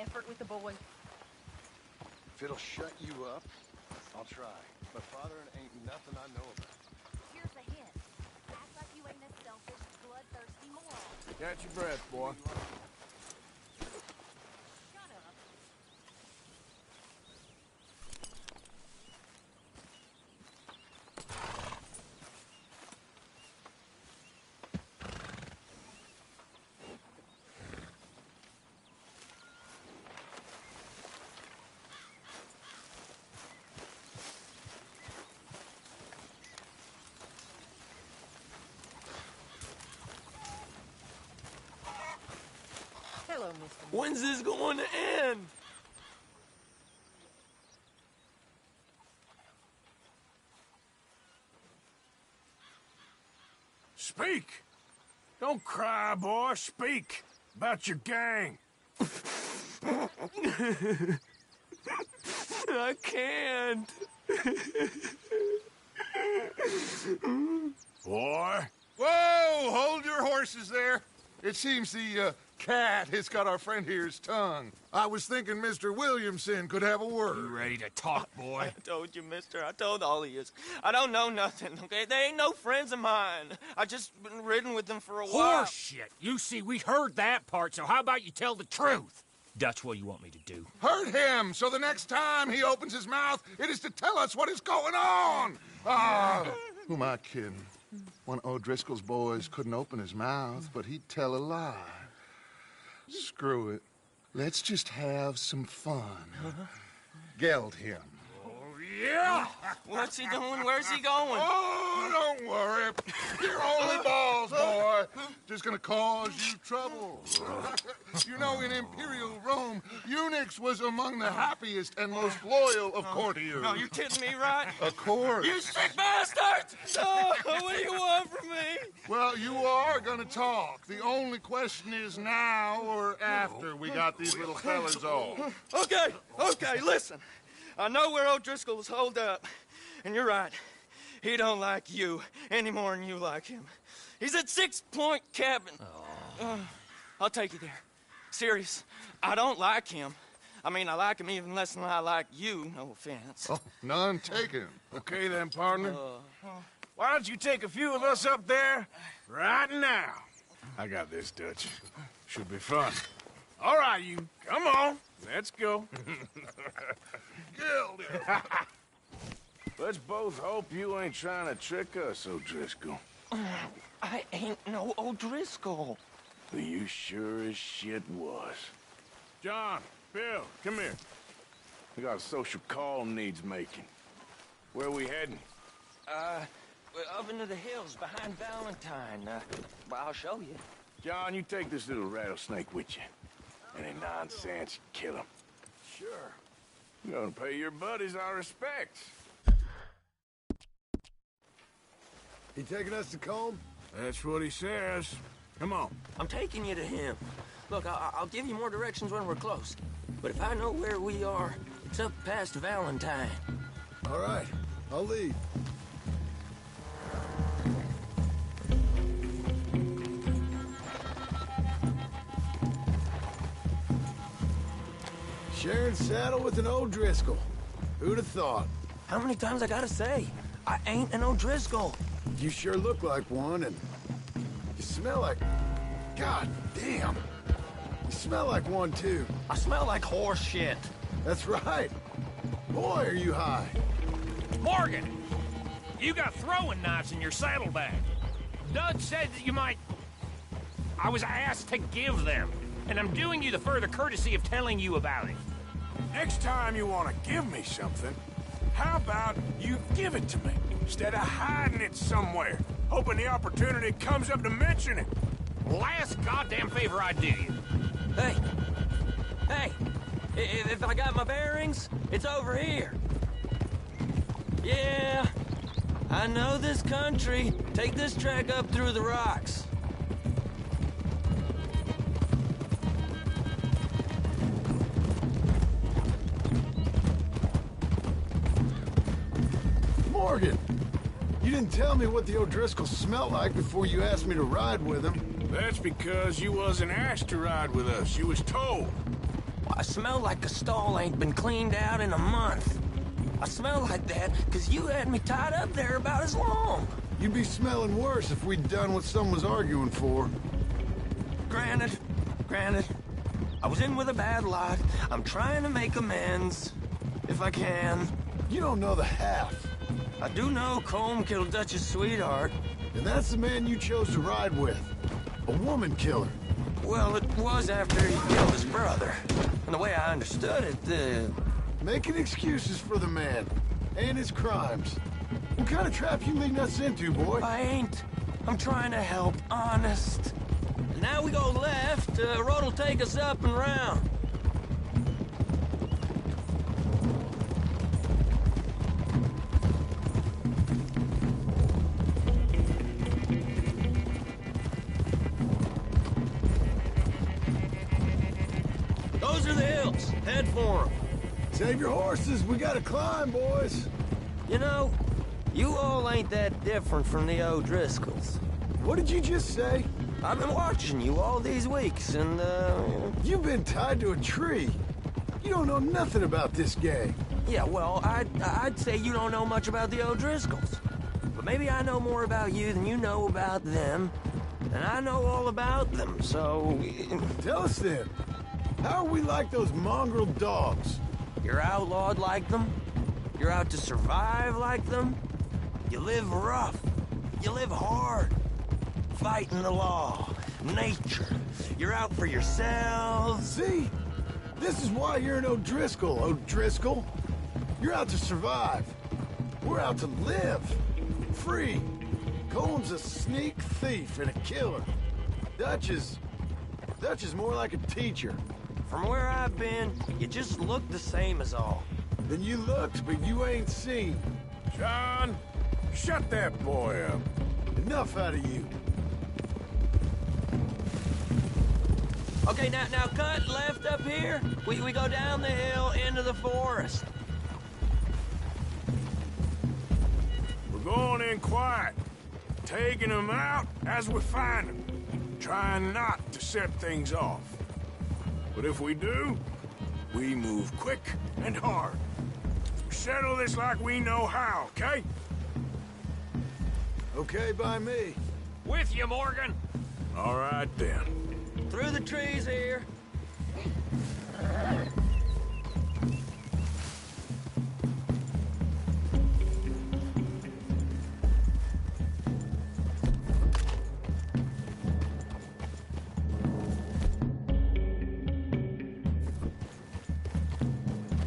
effort with the boy. If it'll shut you up, I'll try. My father ain't nothing I know about. Here's a hint. Act like you ain't a selfish, bloodthirsty moron. Catch your breath, boy. Shut up. Hello, Mr. When's this going to end? Speak! Don't cry, boy. Speak about your gang. I can't. Boy. Whoa! Hold your horses there. It seems the cat has got our friend here's tongue. I was thinking Mr. Williamson could have a word. You ready to talk, boy? I told you, mister. I told all of you. I don't know nothing, okay? They ain't no friends of mine. I just been ridden with them for a while. Horseshit! You see, we heard that part, so how about you tell the truth? That's what you want me to do. Hurt him, so the next time he opens his mouth, it is to tell us what is going on. Ah, who am I kidding? One of O'Driscoll's boys couldn't open his mouth, but he'd tell a lie. Screw it. Let's just have some fun. Geld him. Yeah! What's he doing? Where's he going? Oh, don't worry. You're only balls, boy. Just gonna cause you trouble. You know, in Imperial Rome, eunuchs was among the happiest and most loyal of courtiers. No, you kidding me, right? Of course. You sick bastard! Oh, what do you want from me? Well, you are gonna talk. The only question is now or after we got these little fellas off. Okay, listen. I know where O'Driscoll's holed up, and you're right. He don't like you any more than you like him. He's at 6 Point Cabin. I'll take you there. Serious, I don't like him. I mean, I like him even less than I like you, no offense. Oh, none taken. Okay then, partner. Why don't you take a few of us up there right now? I got this, Dutch. Should be fun. All right, you. Come on. Let's go. Gilded. Let's both hope you ain't trying to trick us, O'Driscoll. I ain't no O'Driscoll. You sure as shit was. John, Bill, come here. We got a social call needs making. Where we heading? We're up into the hills behind Valentine. Well, I'll show you. John, you take this little rattlesnake with you. Any nonsense, kill him. Sure. You're gonna pay your buddies our respects. He taking us to Combe? That's what he says. Come on. I'm taking you to him. Look, I'll give you more directions when we're close. But if I know where we are, it's up past Valentine. All right, I'll lead. Sharing saddle with an O'Driscoll. Who'd have thought? How many times I gotta say? I ain't an O'Driscoll. You sure look like one, and you smell like... God damn. You smell like one, too. I smell like horse shit. That's right. Boy, are you high. Morgan! You got throwing knives in your saddlebag. Dud said that you might... I was asked to give them, and I'm doing you the further courtesy of telling you about it. Next time you want to give me something, how about you give it to me, instead of hiding it somewhere, hoping the opportunity comes up to mention it? Last goddamn favor I do you. Hey, if I got my bearings, it's over here. Yeah, I know this country. Take this track up through the rocks. Morgan, you didn't tell me what the O'Driscoll smelled like before you asked me to ride with him. That's because you wasn't asked to ride with us. You was told. I smell like a stall ain't been cleaned out in a month. I smell like that because you had me tied up there about as long. You'd be smelling worse if we'd done what someone was arguing for. Granted. I was in with a bad lot. I'm trying to make amends, if I can. You don't know the half. I do know Colm killed Dutch's sweetheart. And that's the man you chose to ride with. A woman killer. Well, it was after he killed his brother. And the way I understood it, Making excuses for the man. And his crimes. What kind of trap you leading us into, boy? I ain't. I'm trying to help, honest. And now we go left, road'll take us up and round. Those are the hills. Head for them. Save your horses, we gotta climb, boys. You know, you all ain't that different from the O'Driscolls. What did you just say? I've been watching you all these weeks, and, You've been tied to a tree. You don't know nothing about this gang. yeah, well, I'd say you don't know much about the O'Driscolls. But maybe I know more about you than you know about them. And I know all about them, so... Tell us then. How are we like those mongrel dogs? You're outlawed like them. You're out to survive like them. You live rough. You live hard. Fighting the law. Nature. You're out for yourselves. See? This is why you're an O'Driscoll, O'Driscoll. You're out to survive. We're out to live. Free. Colm's a sneak thief and a killer. Dutch is more like a teacher. From where I've been, you just look the same as all. Then you looked, but you ain't seen. John, shut that boy up. Enough out of you. Okay, now cut left up here. We go down the hill into the forest. We're going in quiet, taking them out as we find them, trying not to set things off. But if we do, we move quick and hard. Settle this like we know how, okay? Okay by me. With you, Morgan. All right, then. Through the trees here.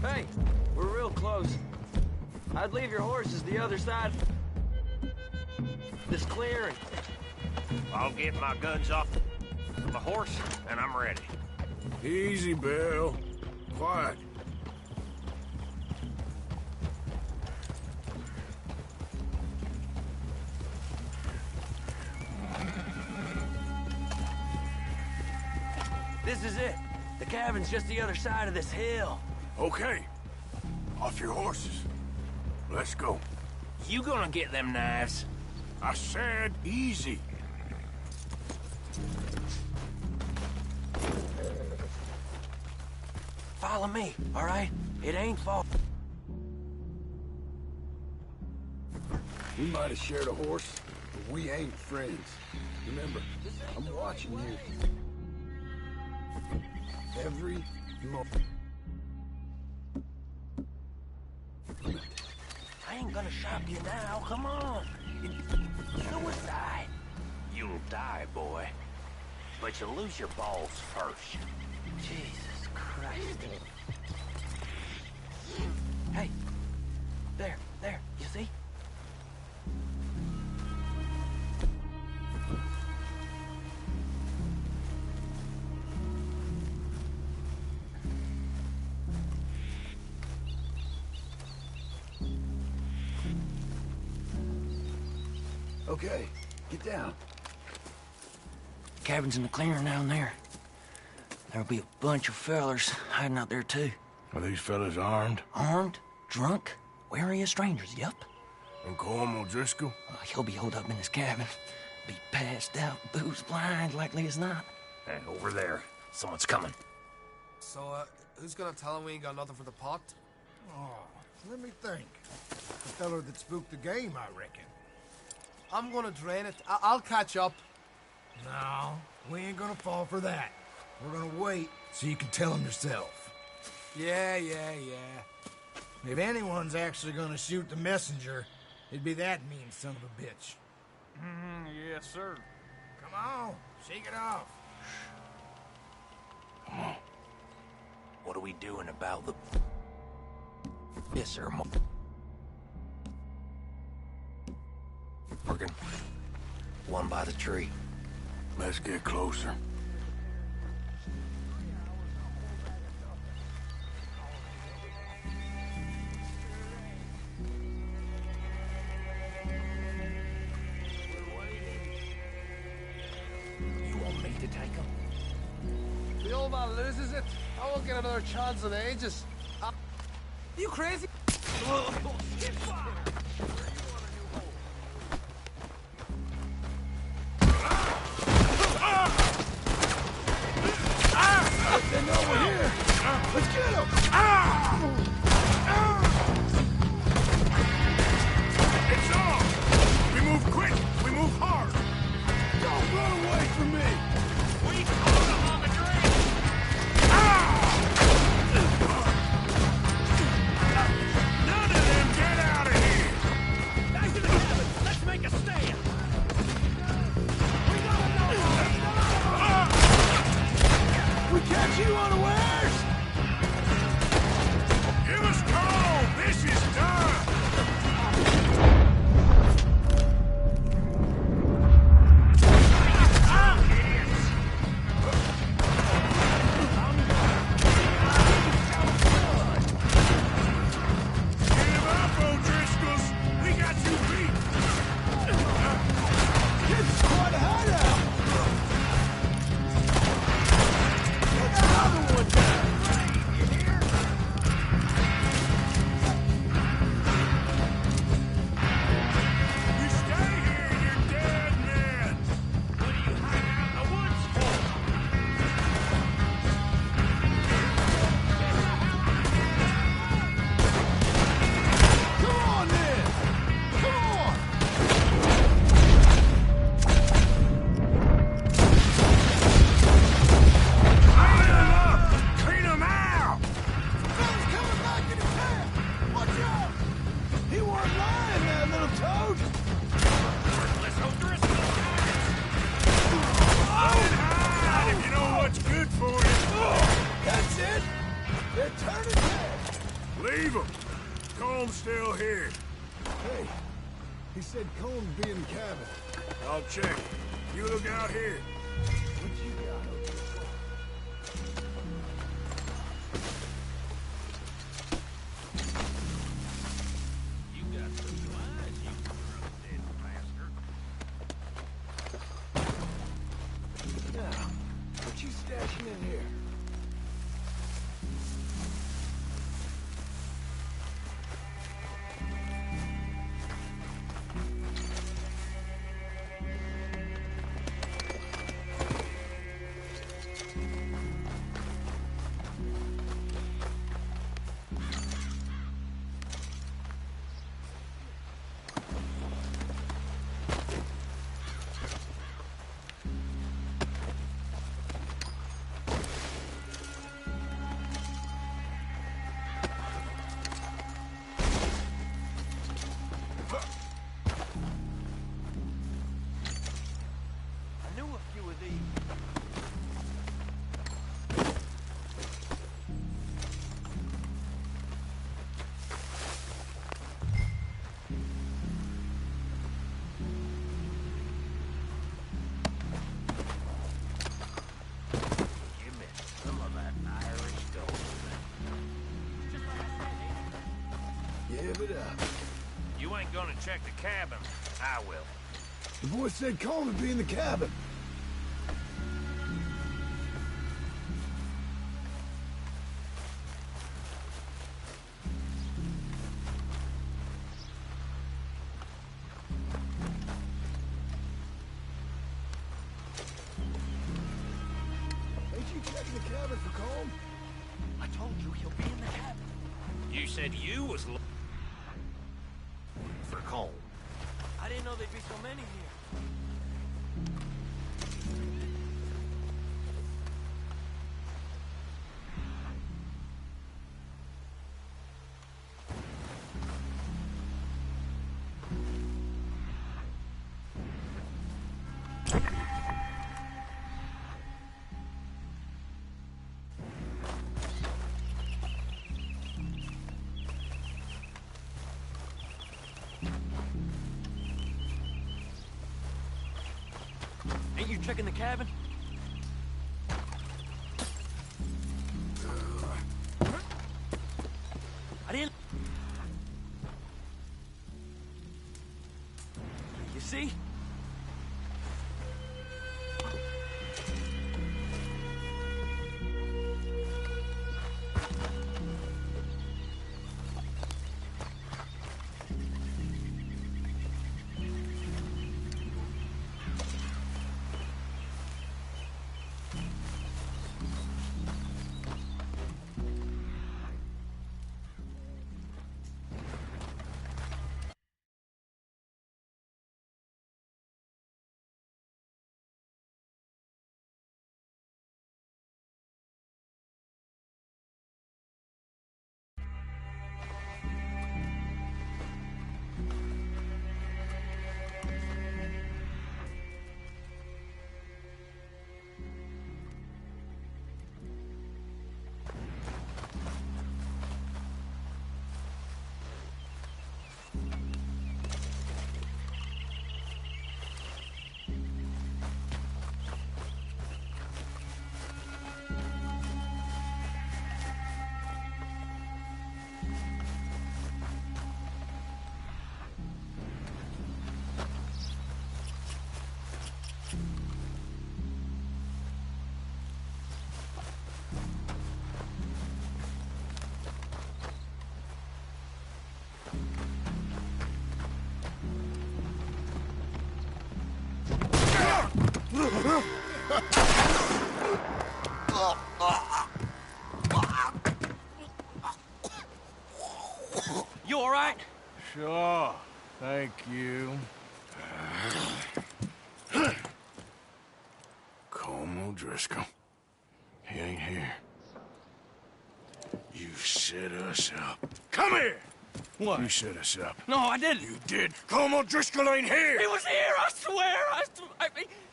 Hey, we're real close. I'd leave your horses the other side. This clearing. I'll get my guns off the horse, and I'm ready. Easy, Bill. Quiet. This is it. The cabin's just the other side of this hill. Okay. Off your horses. Let's go. You gonna get them knives? I said easy. Follow me, all right? It ain't far. We might have shared a horse, but we ain't friends. Remember, I'm watching you. Every moment. I ain't gonna shop you now, come on. Suicide. You'll die, boy. But you'll lose your balls first. Jesus Christ. Hey, there, you see? Okay, get down. Cabin's in the clearing down there. There'll be a bunch of fellers hiding out there, too. Are these fellas armed? Armed, drunk, wary of strangers, yup. And Colm O'Driscoll? He'll be holed up in his cabin. Be passed out, booze blind, likely as not. Hey, over there. Someone's coming. So, who's gonna tell him we ain't got nothing for the pot? Oh, let me think. The feller that spooked the game, I reckon. I'm gonna drain it. I'll catch up. No, we ain't gonna fall for that. We're gonna wait so you can tell him yourself. Yeah. If anyone's actually gonna shoot the messenger, it'd be that mean son of a bitch. Yes, sir. Come on, shake it off. What are we doing about the... Yes, sir. Morgan. One by the tree. Let's get closer. You want me to take him? The old man loses it. I won't get another chance in ages. You crazy? They know we're here. Let's get him. It's on! We move quick! We move hard! Don't run away from me. We caught him on the drain! None of them get out of here! Back to the cabin! Let's make a stand! We gotta know! We catch you unawares. Give us call! This is done! Give up, O'Driscolls! We got you beat! It's quite a hideout. Let's another one down. You stay here, you're dead men! What are you hiding out in the woods for? Come on then. Come on. Line 'em up! Clean 'em out! Fella's coming back into town. Watch out. He weren't lying, that little toad. Let's O'Driscoll! Hide if you know what's good for you! That's it. They're turning head. Leave 'em! Comb's still here. Hey, he said Cole'd be in the cabin. I'll check. You look out here. What you got, O'Driscoll? You got some eyes, you dead bastard. Now, what you stashing in here? I knew a few of these. Give me some of that Irish gold. Give it up. You ain't gonna check the cabin. I will. The boy said Cole would be in the cabin. Ain't you checking the cabin for Cole? I told you he'll be in the cabin. You said you was For Colm. I didn't know there'd be so many here. Ain't you checking the cabin? I didn't... You see? You all right? Sure. Thank you. Colm O'Driscoll. He ain't here. You set us up. Come here! What? You set us up. No, I didn't. You did. Colm O'Driscoll ain't here! He was here, I swear!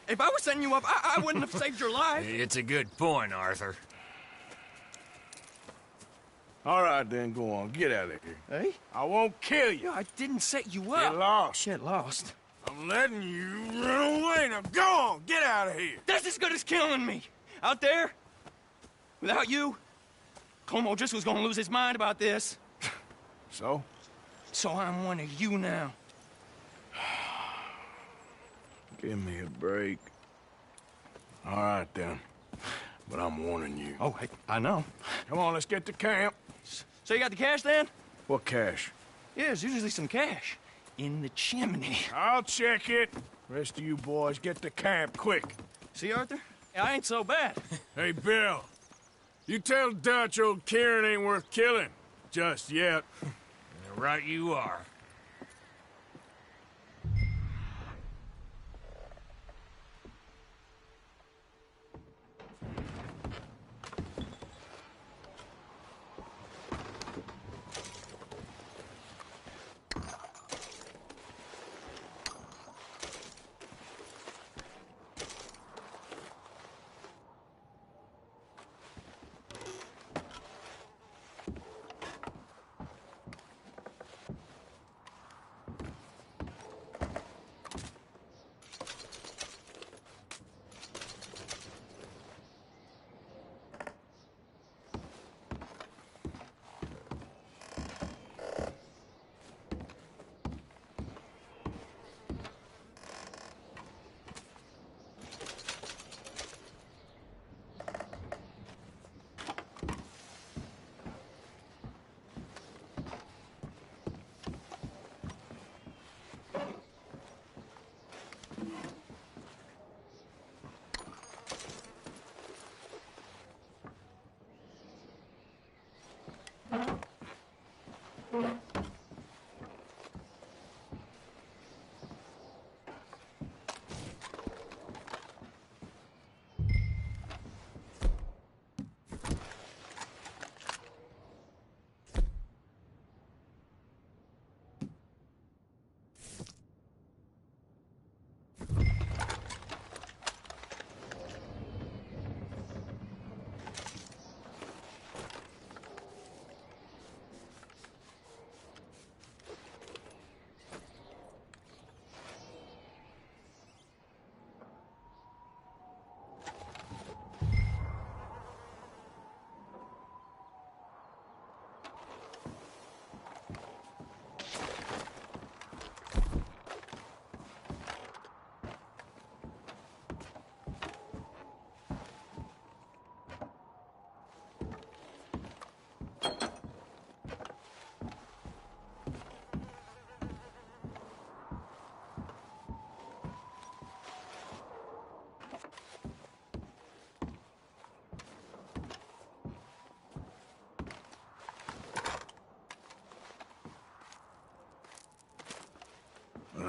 If I was setting you up, I wouldn't have saved your life. It's a good point, Arthur. All right, then, go on. Get out of here. Hey? I won't kill you. I didn't set you Get up. lost. Get lost. I'm letting you run away. Now go on. Get out of here. That's as good as killing me. Out there, without you, Colm O'Driscoll's gonna lose his mind about this. So? So I'm one of you now. Give me a break. All right, then. But I'm warning you. Oh, hey, I know. Come on, let's get to camp. So you got the cash then? What cash? Yeah, there's usually some cash. In the chimney. I'll check it. Rest of you boys, get to camp, quick. See, Arthur? I ain't so bad. Hey, Bill. You tell Dutch old Kieran ain't worth killing. Just yet. Right you are.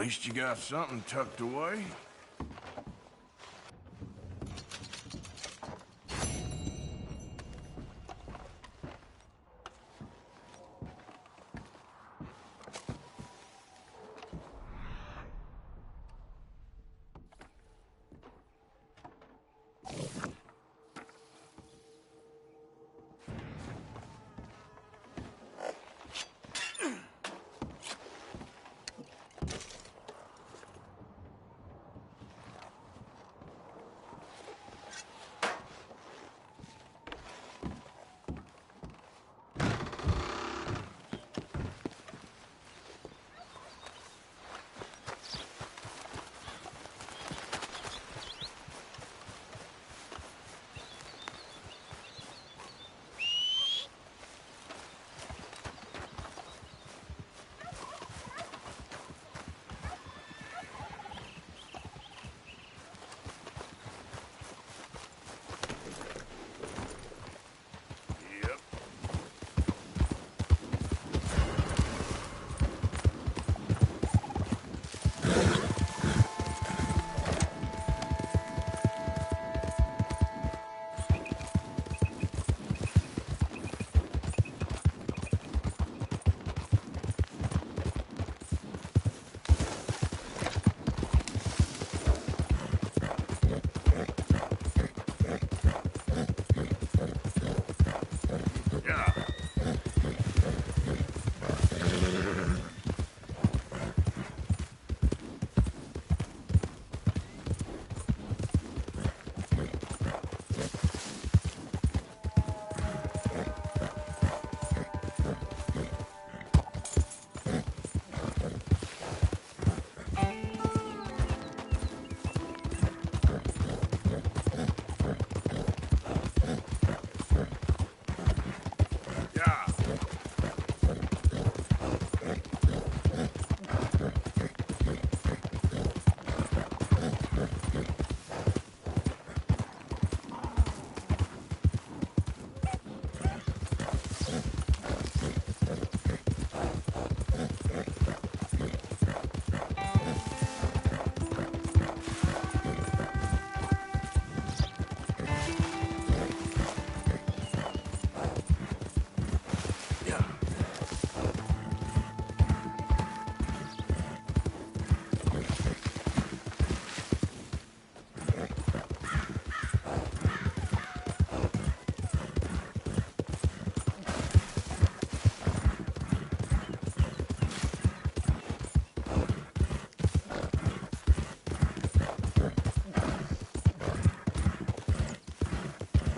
least you got something tucked away.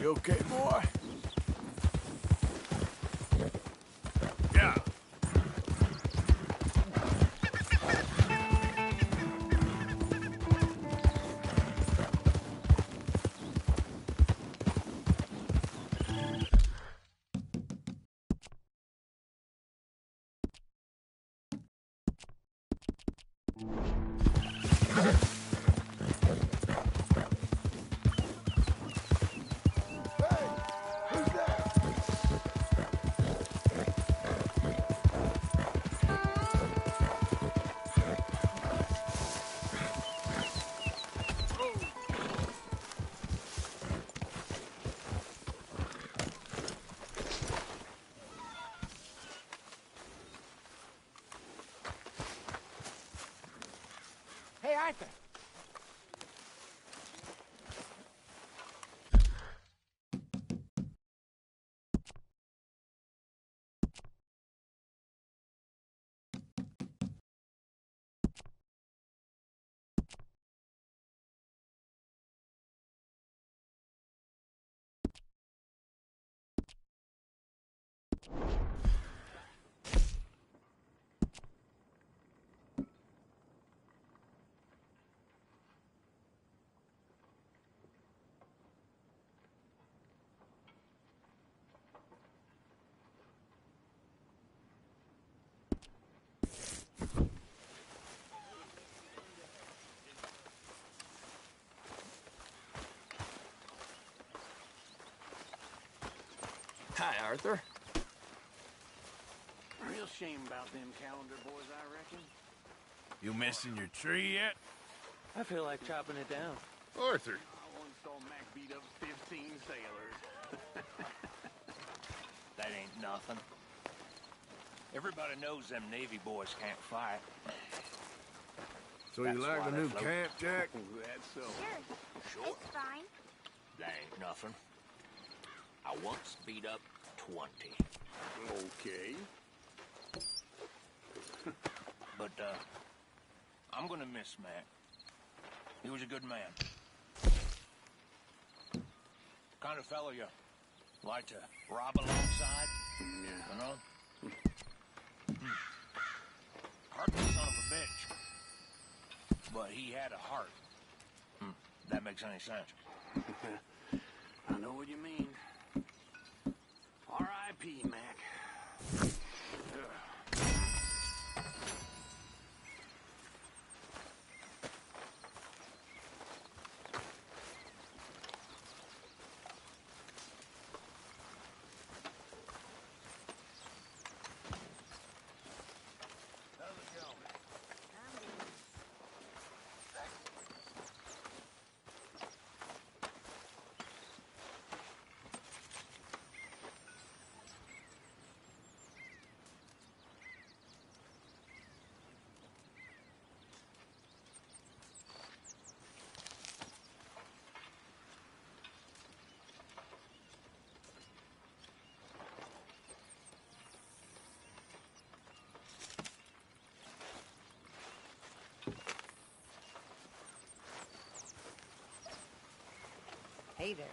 You okay, boy? Yeah. Hey, Arthur. Hi, Arthur. Real shame about them calendar boys, I reckon. You missing your tree yet? I feel like chopping it down. Arthur. I once saw Mac beat up 15 sailors. That ain't nothing. Everybody knows them Navy boys can't fight. So That's you like why the they new float. camp, Jack? That's so. Sure. It's fine. That ain't nothing. I once beat up 20. Okay. But, I'm gonna miss Mac. He was a good man. Kind of fellow you like to rob alongside, Yeah. you know? Hardly son of a bitch. But he had a heart. That makes any sense. I know what you mean. R.I.P., Mac. Hey there.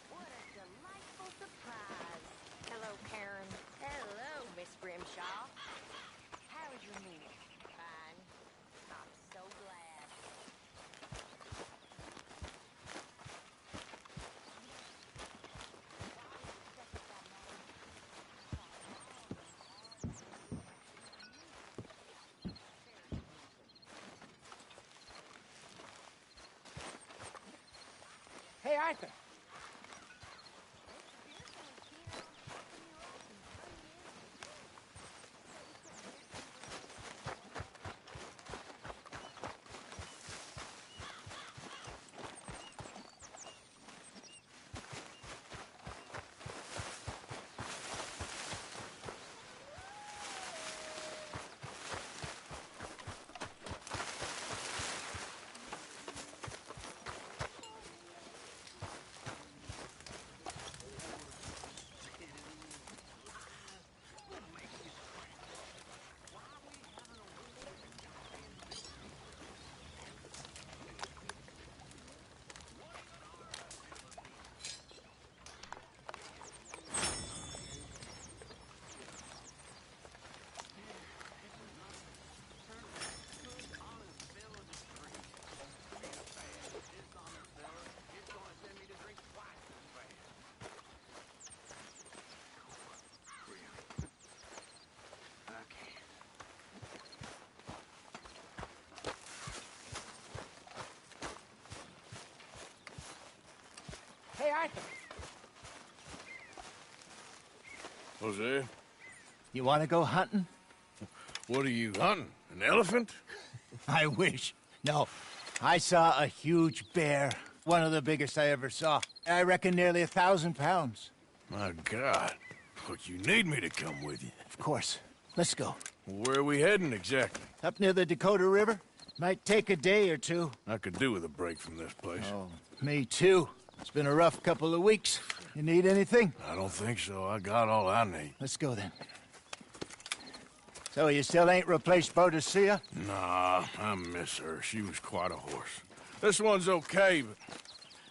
What a delightful surprise. Hello, Karen. Hello, Miss Grimshaw. How was your meeting? Fine. I'm so glad. Hey, Arthur. Hey, Arthur. Jose, You want to go hunting? what are you hunting? An elephant? I wish. No. I saw a huge bear. One of the biggest I ever saw. I reckon nearly 1,000 pounds. My God. Look, you need me to come with you. Of course. Let's go. Where are we heading exactly? Up near the Dakota River. Might take a day or two. I could do with a break from this place. Oh, me too. It's been a rough couple of weeks. You need anything? I don't think so. I got all I need. Let's go then. So you still ain't replaced Boadicea? Nah, I miss her. She was quite a horse. This one's okay, but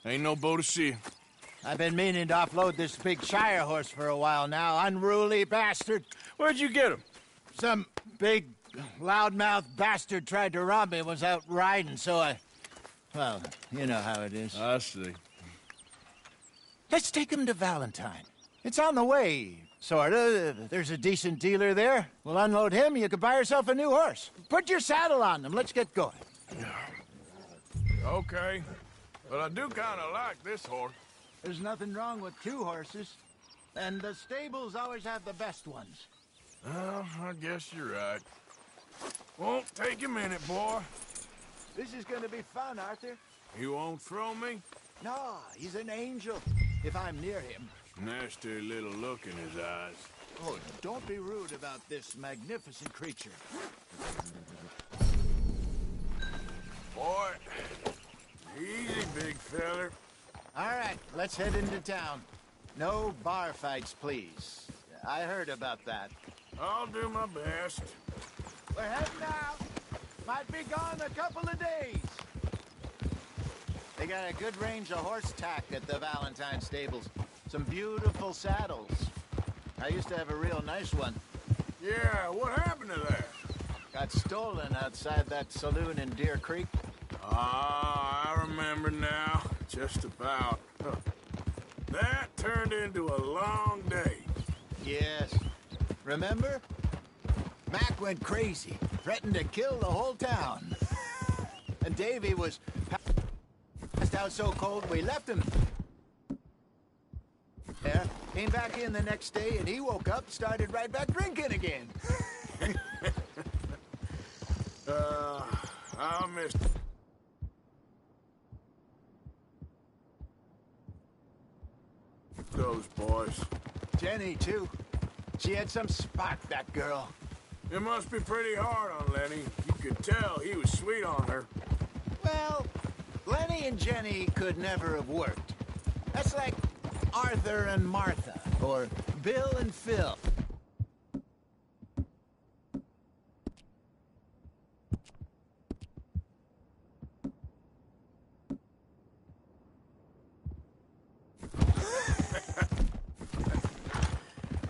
ain't no Boadicea. I've been meaning to offload this big Shire horse for a while now. Unruly bastard. Where'd you get him? Some big, loudmouth bastard tried to rob me and was out riding, so I... Well, you know how it is. I see. Let's take him to Valentine. It's on the way, sorta. There's a decent dealer there. We'll unload him, you could buy yourself a new horse. Put your saddle on him, let's get going. Okay. But I do kind of like this horse. There's nothing wrong with two horses. And the stables always have the best ones. Well, I guess you're right. Won't take a minute, boy. This is gonna be fun, Arthur. You won't throw me? No, he's an angel, if I'm near him. Nasty little look in his eyes. Oh, don't be rude about this magnificent creature. Boy, easy, big feller. All right, let's head into town. No bar fights, please. I heard about that. I'll do my best. We're heading out. Might be gone a couple of days. They got a good range of horse tack at the Valentine stables. Some beautiful saddles. I used to have a real nice one. Yeah, what happened to that? Got stolen outside that saloon in Deer Creek. Ah, I remember now. Just about. Huh. That turned into a long day. Yes. Remember? Mac went crazy, threatened to kill the whole town. And Davy was passed out so cold we left him there. Came back in the next day and he woke up, started right back drinking again. I missed those boys. Jenny, too. She had some spark, that girl. It must be pretty hard on Lenny. You could tell he was sweet on her. Well, Lenny and Jenny could never have worked. That's like Arthur and Martha, or Bill and Phil.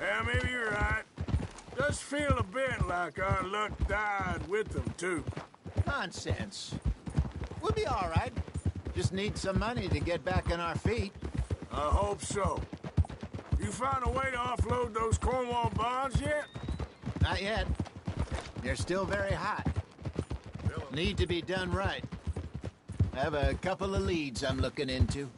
Yeah, maybe you're right. Does feel a bit like our luck died with them, too. Nonsense. We'll be all right. Just need some money to get back on our feet. I hope so. You found a way to offload those Cornwall bonds yet? Not yet. They're still very hot. Need to be done right. I have a couple of leads I'm looking into.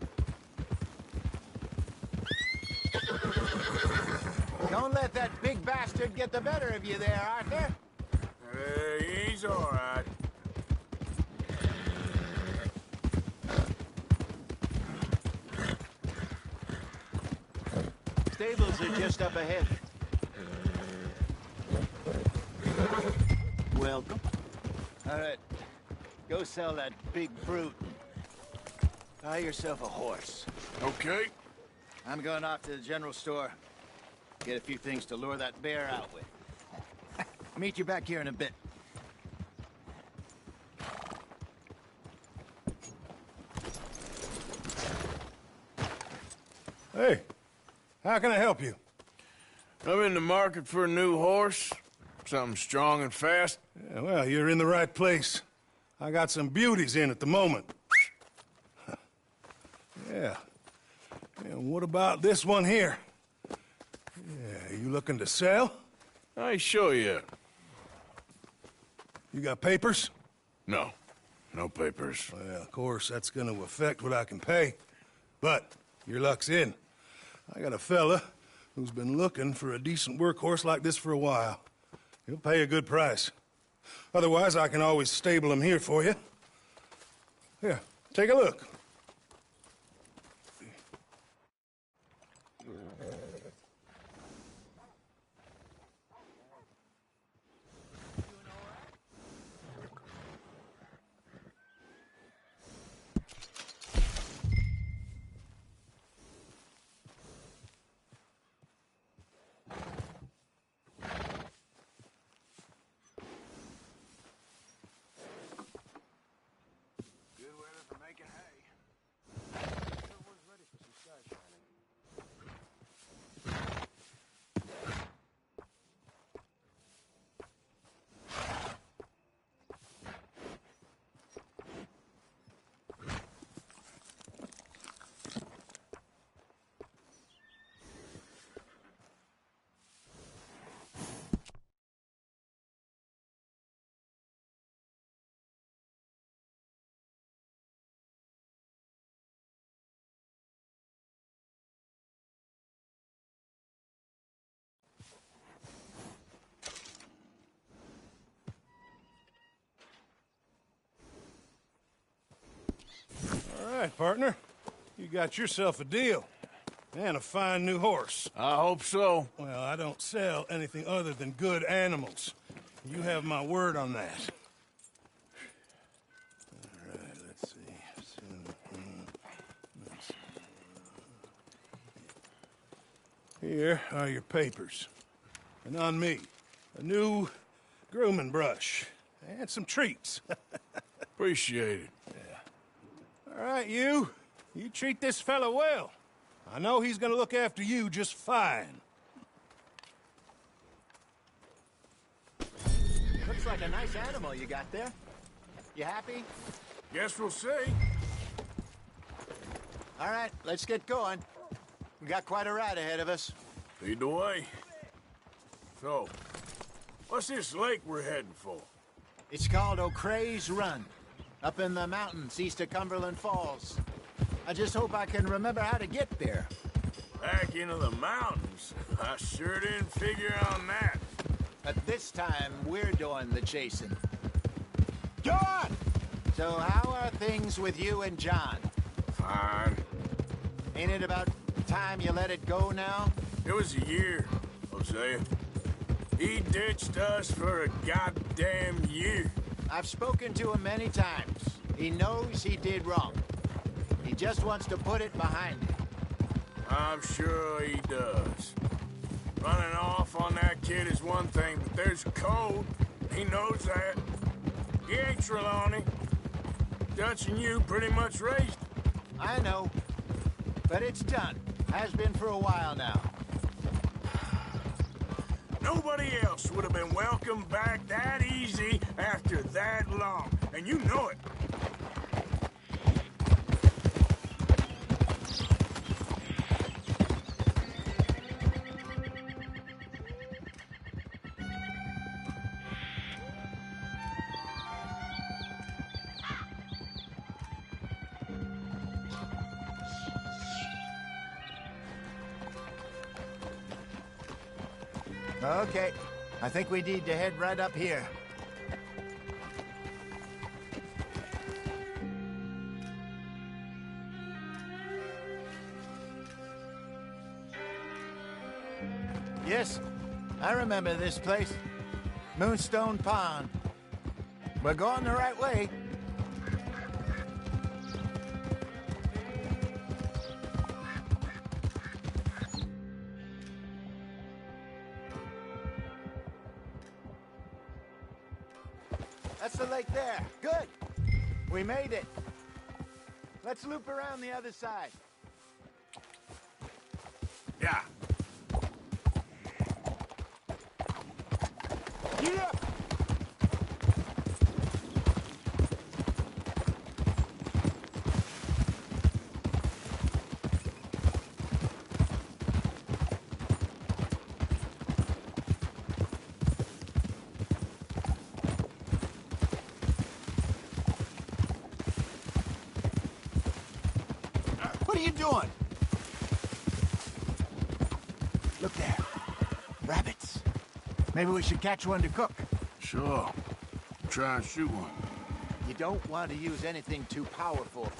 Don't let that big bastard get the better of you there, Arthur. He's all right. Stables are just up ahead. Welcome. All right. Go sell that big brute. Buy yourself a horse. Okay. I'm going off to the general store. Get a few things to lure that bear out with. Meet you back here in a bit. Hey, how can I help you? I'm in the market for a new horse. Something strong and fast. Yeah, well, you're in the right place. I got some beauties in at the moment. Yeah. And what about this one here? Yeah, you looking to sell? I ain't sure yet. You got papers? No. No papers. Well, of course, that's gonna affect what I can pay. But your luck's in. I got a fella who's been looking for a decent workhorse like this for a while. He'll pay a good price. Otherwise, I can always stable him here for you. Here, take a look. right, partner. You got yourself a deal. And a fine new horse. I hope so. Well, I don't sell anything other than good animals. You have my word on that. All right, let's see. Here are your papers. And on me, a new grooming brush. And some treats. Appreciate it. All right, you. You treat this fella well. I know he's gonna look after you just fine. Looks like a nice animal you got there. You happy? Guess we'll see. All right, let's get going. We got quite a ride ahead of us. Lead the way. So, what's this lake we're heading for? It's called O'Creagh's Run, up in the mountains east of Cumberland Falls. I just hope I can remember how to get there. Back into the mountains? I sure didn't figure on that. But this time, we're doing the chasing. John! So how are things with you and John? Fine. Ain't it about time you let it go now? It was a year, Hosea. He ditched us for a goddamn year. I've spoken to him many times. He knows he did wrong. He just wants to put it behind him. I'm sure he does. Running off on that kid is one thing, but there's a code. He knows that. He ain't Trelawney. Dutch and you pretty much raised him. I know. But it's done. Has been for a while now. Nobody else would have been welcomed back that easy after that long. And you know it. Okay. I think we need to head right up here. Yes, I remember this place. Moonstone Pond. We're going the right way. That's the lake there. Good. We made it. Let's loop around the other side. Yeah. Get up! What are you doing? Look there. Rabbits. Maybe we should catch one to cook. Sure. Try and shoot one. You don't want to use anything too powerful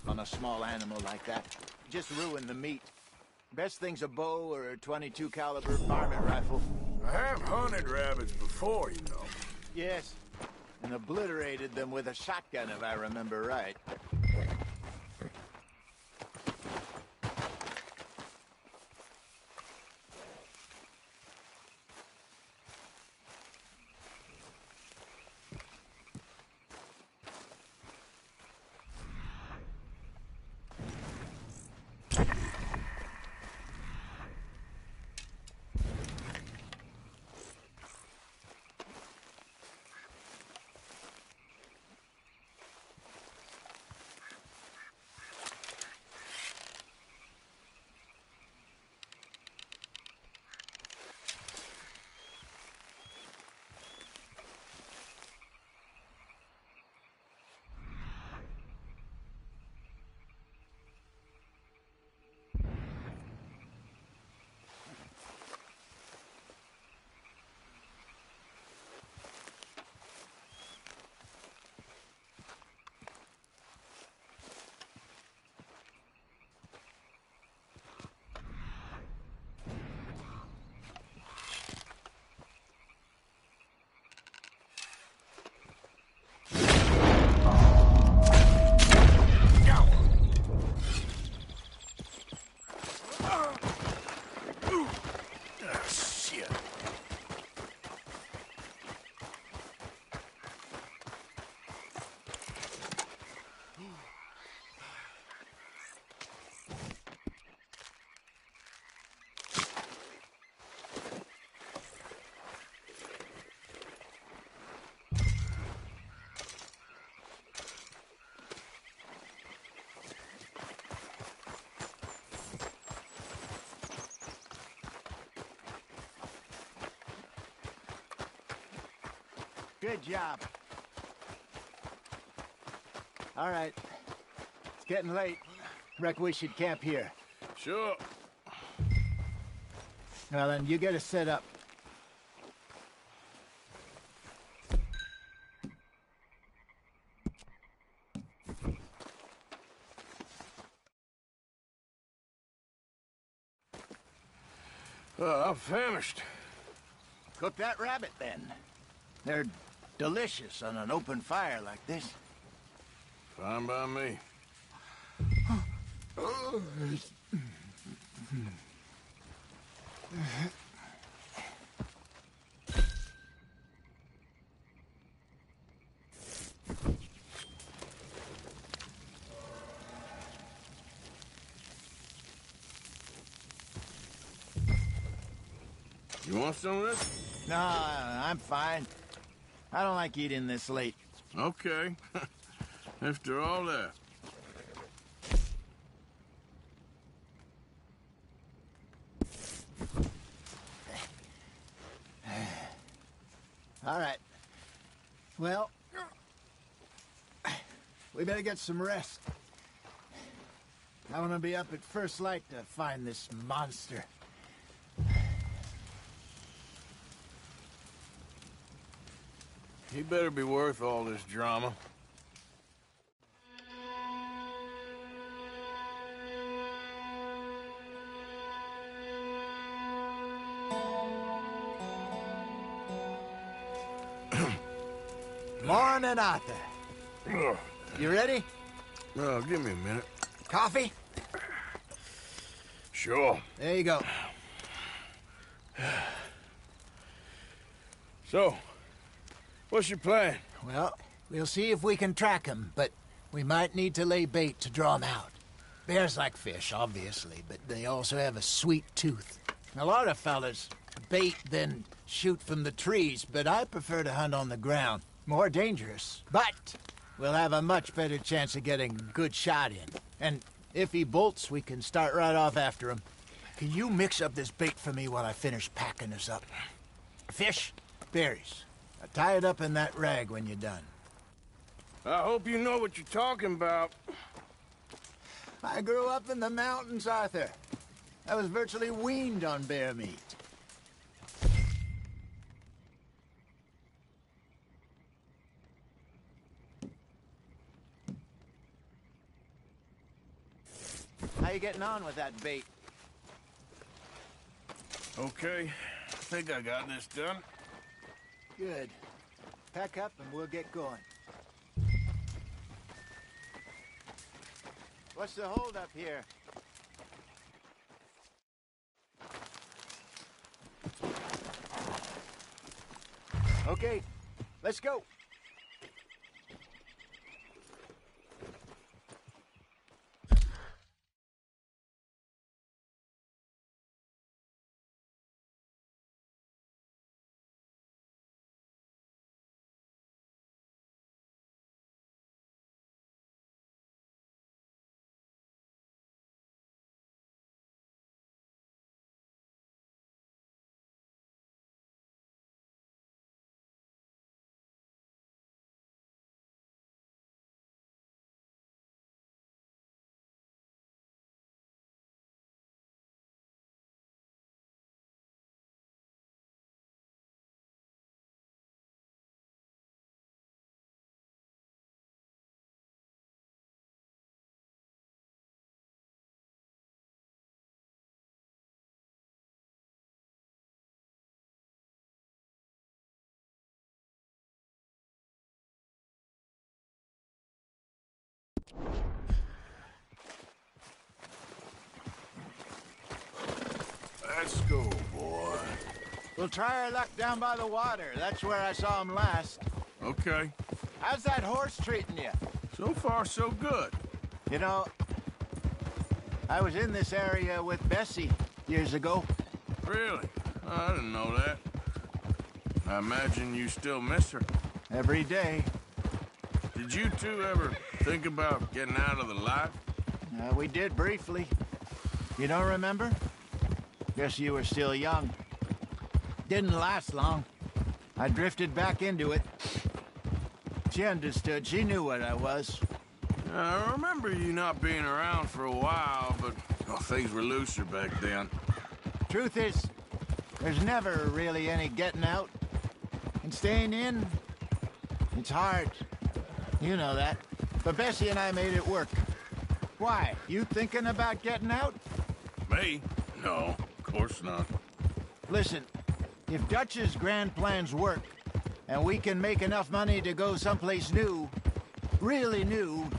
on a small animal like that. Just ruin the meat. Best thing's a bow or a .22 caliber varmint rifle. I have hunted rabbits before, you know. Yes, and obliterated them with a shotgun, if I remember right. Good job. All right. It's getting late. Reckon we should camp here. Sure. Well, then, you get us set up. I'm famished. Cook that rabbit, then. They're delicious on an open fire like this. Fine by me. You want some of this? No, I'm fine. I don't like eating this late. Okay. After all that. All right. Well, we better get some rest. I want to be up at first light to find this monster. He better be worth all this drama. Morning, Arthur. You ready? Oh, give me a minute. Coffee? Sure. There you go. So, what's your plan? Well, we'll see if we can track him, but we might need to lay bait to draw him out. Bears like fish, obviously, but they also have a sweet tooth. A lot of fellas bait, then shoot from the trees, but I prefer to hunt on the ground. More dangerous, but we'll have a much better chance of getting a good shot in. And if he bolts, we can start right off after him. Can you mix up this bait for me while I finish packing this up? Fish, berries. Tie it up in that rag when you're done. I hope you know what you're talking about. I grew up in the mountains, Arthur. I was virtually weaned on bear meat. How you getting on with that bait? Okay, I think I got this done. Good. Pack up and we'll get going. What's the holdup here? Okay, let's go. Let's go, boy. We'll try our luck down by the water. That's where I saw him last. Okay. How's that horse treating you? So far, so good. You know, I was in this area with Bessie years ago. Really? I didn't know that. I imagine you still miss her. Every day. Did you two ever think about getting out of the life? We did briefly. You don't remember? Guess you were still young. Didn't last long. I drifted back into it. She understood. She knew what I was. I remember you not being around for a while, but things were looser back then. Truth is, there's never really any getting out. And staying in, it's hard. You know that. But Bessie and I made it work. Why? You thinking about getting out? Me? No, of course not. Listen, if Dutch's grand plans work, and we can make enough money to go someplace new, really new,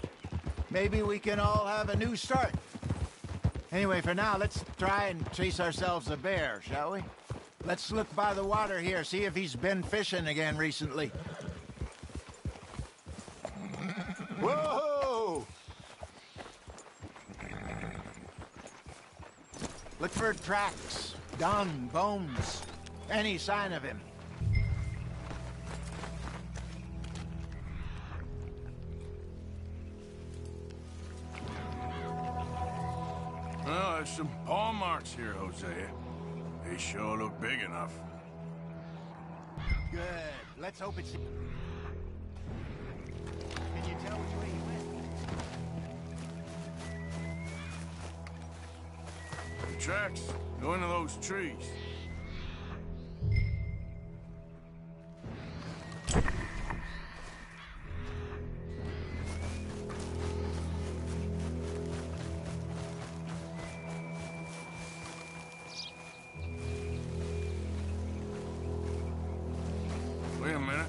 maybe we can all have a new start. Anyway, for now, let's try and chase ourselves a bear, shall we? Let's look by the water here, see if he's been fishing again recently. Whoa! Look for tracks, dung, bones, any sign of him. Well, there's some paw marks here, Hosea. They sure look big enough. Good. Let's hope it's... Can you tell which way he went? The tracks go into those trees. Wait a minute.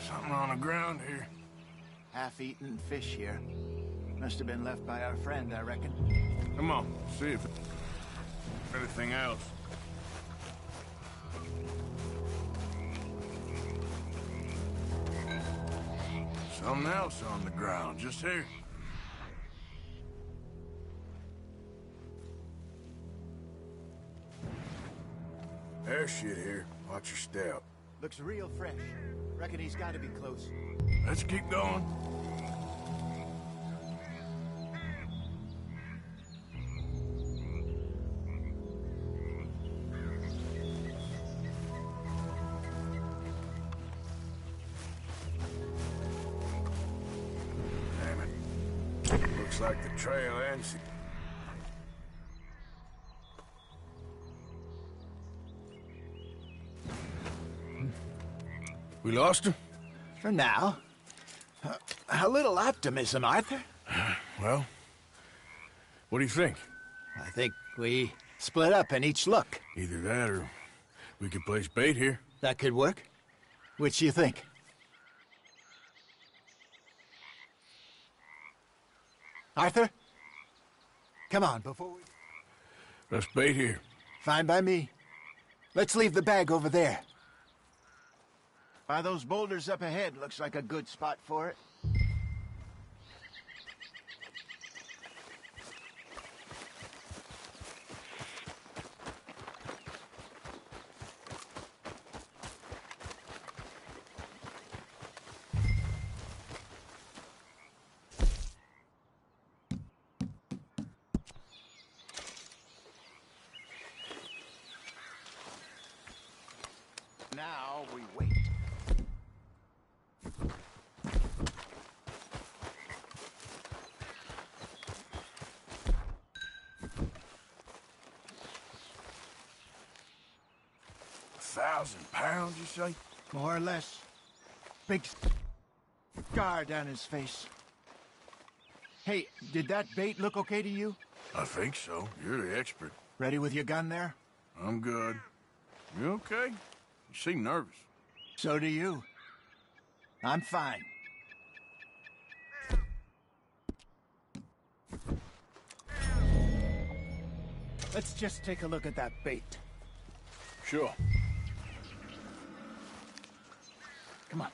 Something on the ground here. Half-eaten fish here. Must have been left by our friend, I reckon. Come on, see if anything else. Something else on the ground, just here. There's shit here. Watch your step. Looks real fresh. Reckon he's got to be close. Let's keep going. Damn it. Looks like the trail ends. We lost him? For now. A little optimism, Arthur. Well, what do you think? I think we split up and each look. Either that or we could place bait here. That could work. Which you think? Arthur? Come on, before we... Let's bait here. Fine by me. Let's leave the bag over there. By those boulders up ahead, looks like a good spot for it. Now we wait. £1,000, you say? More or less. Big scar down his face. Hey, did that bait look okay to you? I think so. You're the expert. Ready with your gun there? I'm good. You okay? You seem nervous. So do you. I'm fine. Let's just take a look at that bait. Sure. Come on.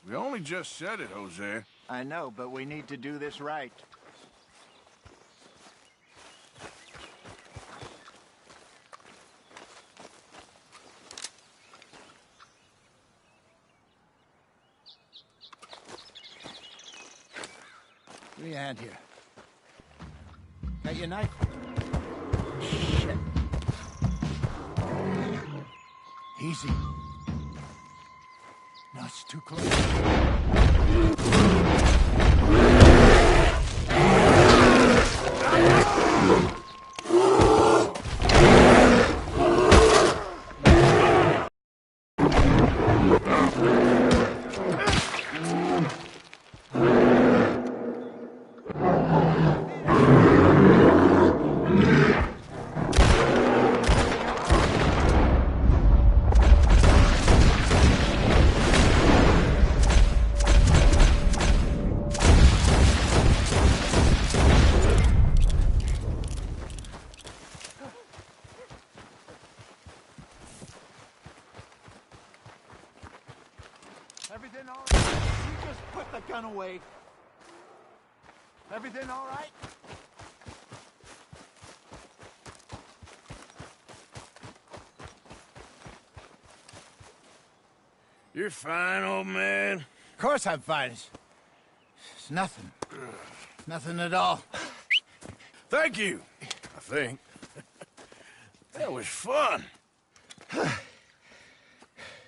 We only just said it, Jose. I know, but we need to do this right. Give me a hand here. Got your knife? Shit. Easy. It's too close. Everything all right? You just put the gun away. Everything all right? You're fine, old man. Of course I'm fine. It's nothing. Nothing at all. Thank you, I think. That was fun.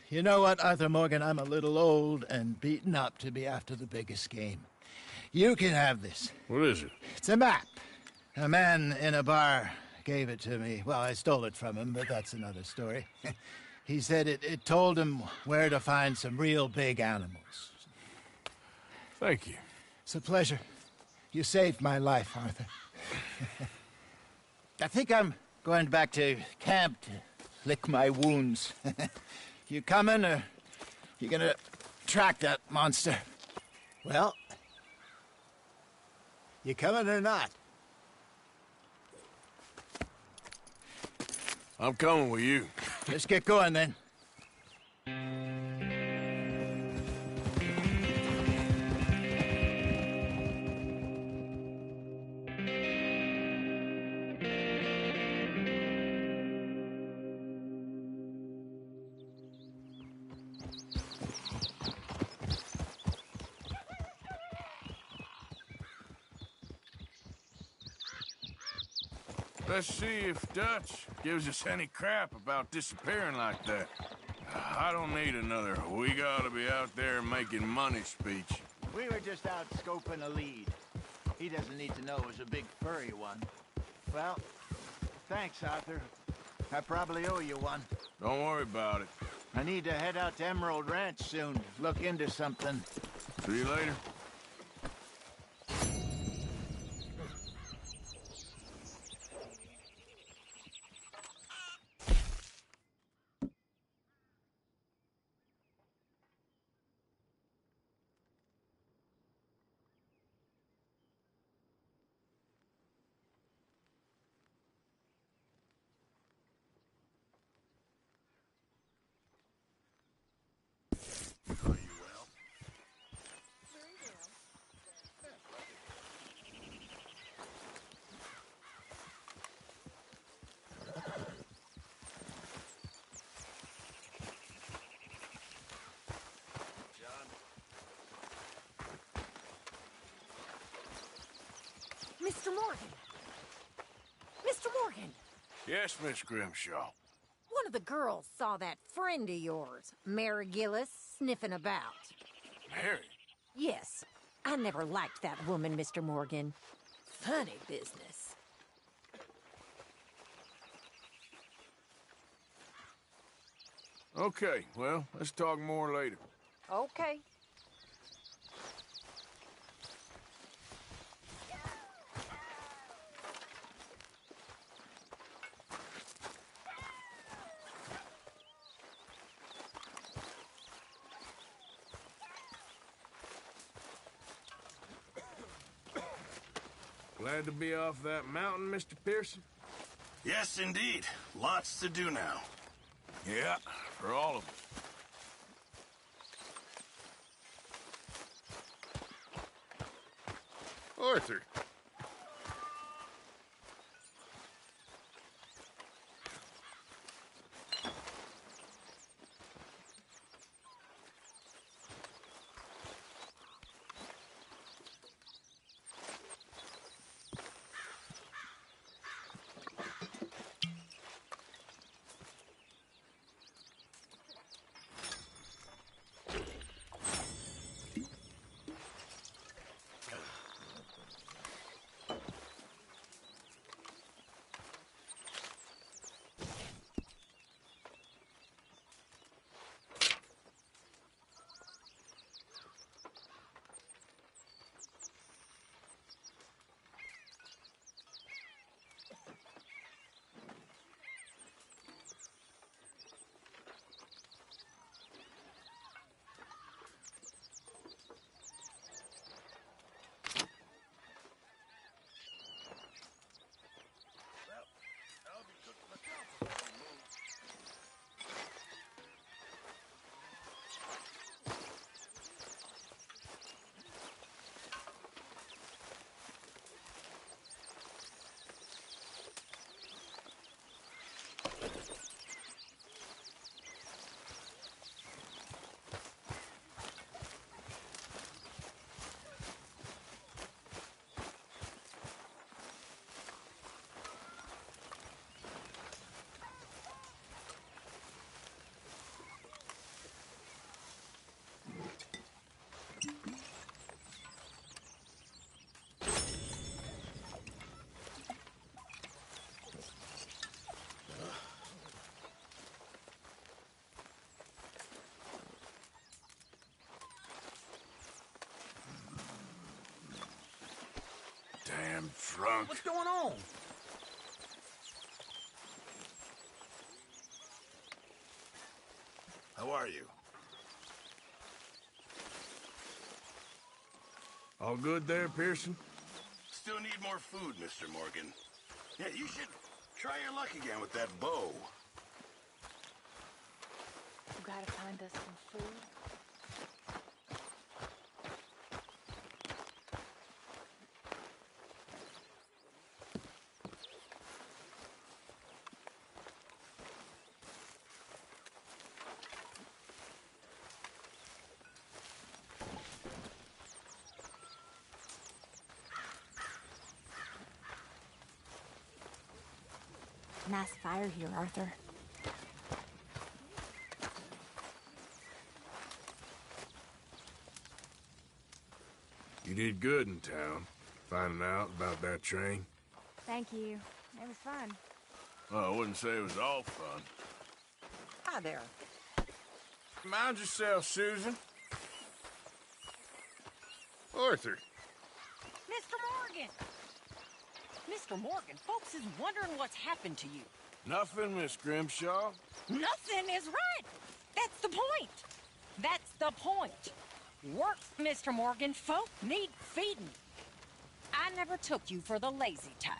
You know what, Arthur Morgan? I'm a little old and beaten up to be after the biggest game. You can have this. What is it? It's a map. A man in a bar gave it to me. Well, I stole it from him, but that's another story. He said it told him where to find some real big animals. Thank you. It's a pleasure. You saved my life, Arthur. I think I'm going back to camp to lick my wounds. You coming, or you gonna track that monster? Well, you coming or not? I'm coming with you. Let's get going, then. Let's see if Dutch gives us any crap about disappearing like that. I don't need another "we gotta be out there making money" speech. We were just out scoping a lead. He doesn't need to know it was a big furry one. Well, thanks, Arthur. I probably owe you one. Don't worry about it. I need to head out to Emerald Ranch soon. Look into something. See you later. Mr. Morgan! Mr. Morgan! Yes, Miss Grimshaw. One of the girls saw that friend of yours, Mary Gillis, sniffing about. Mary? Yes. I never liked that woman, Mr. Morgan. Funny business. Okay, well, let's talk more later. Okay. Glad to be off that mountain, Mr. Pearson? Yes, indeed. Lots to do now. Yeah, for all of us. Arthur. damn drunk. What's going on? How are you? All good there, Pearson? Still need more food, Mr. Morgan. Yeah, you should try your luck again with that bow. You gotta find us some food. Nice fire here, Arthur. You did good in town, finding out about that train. Thank you. It was fun. Well, I wouldn't say it was all fun. Hi there. Mind yourself, Susan. Arthur. Mr. Morgan! Mr. Morgan, folks is wondering what's happened to you. Nothing, Miss Grimshaw. Nothing is right. That's the point. That's the point. Work, Mr. Morgan. Folk need feeding. I never took you for the lazy type.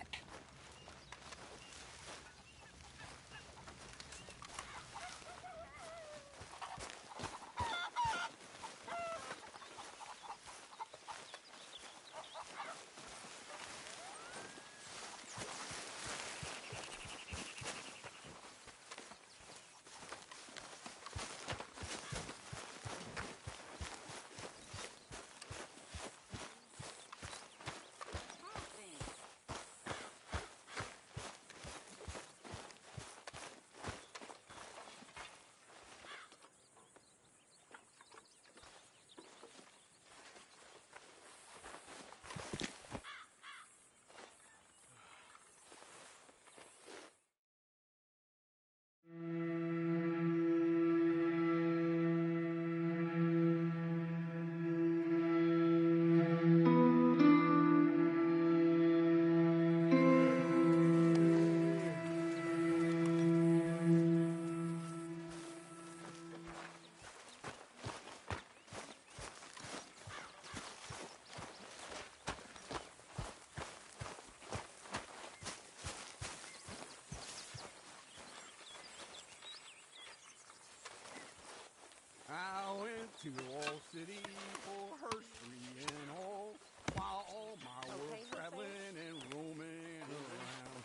I went to Wall City for herstory and all, while all my world traveling and roaming around.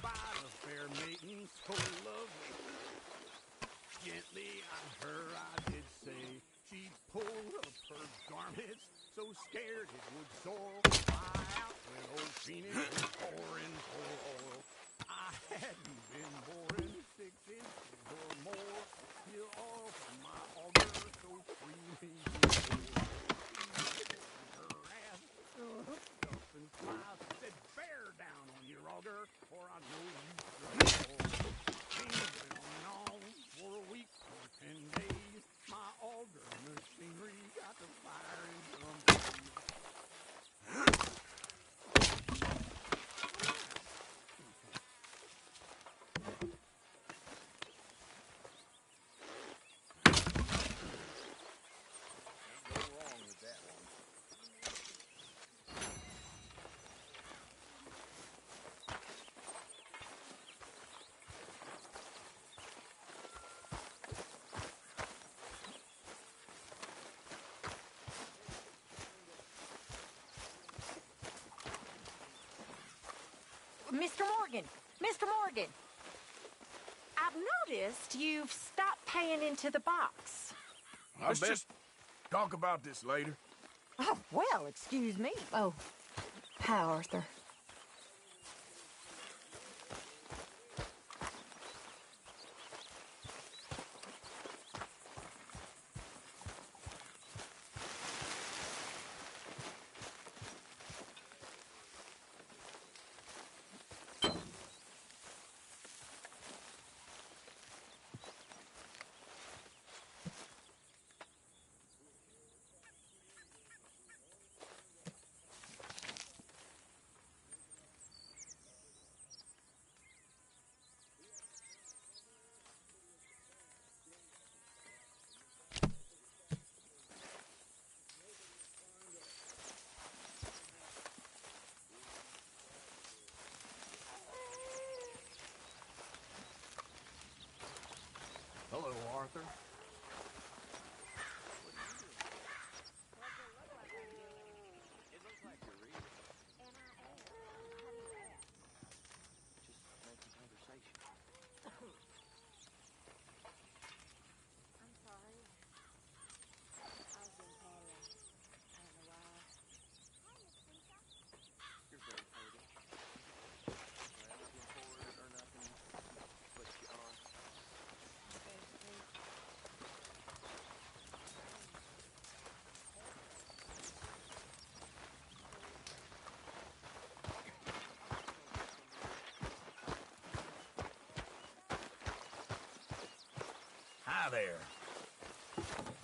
By the fair maiden so lovely, gently on her I did say, she pulled up her garments, so scared it would soil. Fly out when old Phoenix was pouring full oil. I hadn't been boring 6 inches or more, till all from my auger so freely her ass hooked up and flies. Said, bear down on your auger, or I know you struggle. Things went on for a week or 10 days. My auger machinery got the fire in some days. Mr. Morgan! Mr. Morgan! I've noticed you've stopped paying into the box. Let's just talk about this later. Oh, well, excuse me. Oh, hi, Arthur. something? Hi there.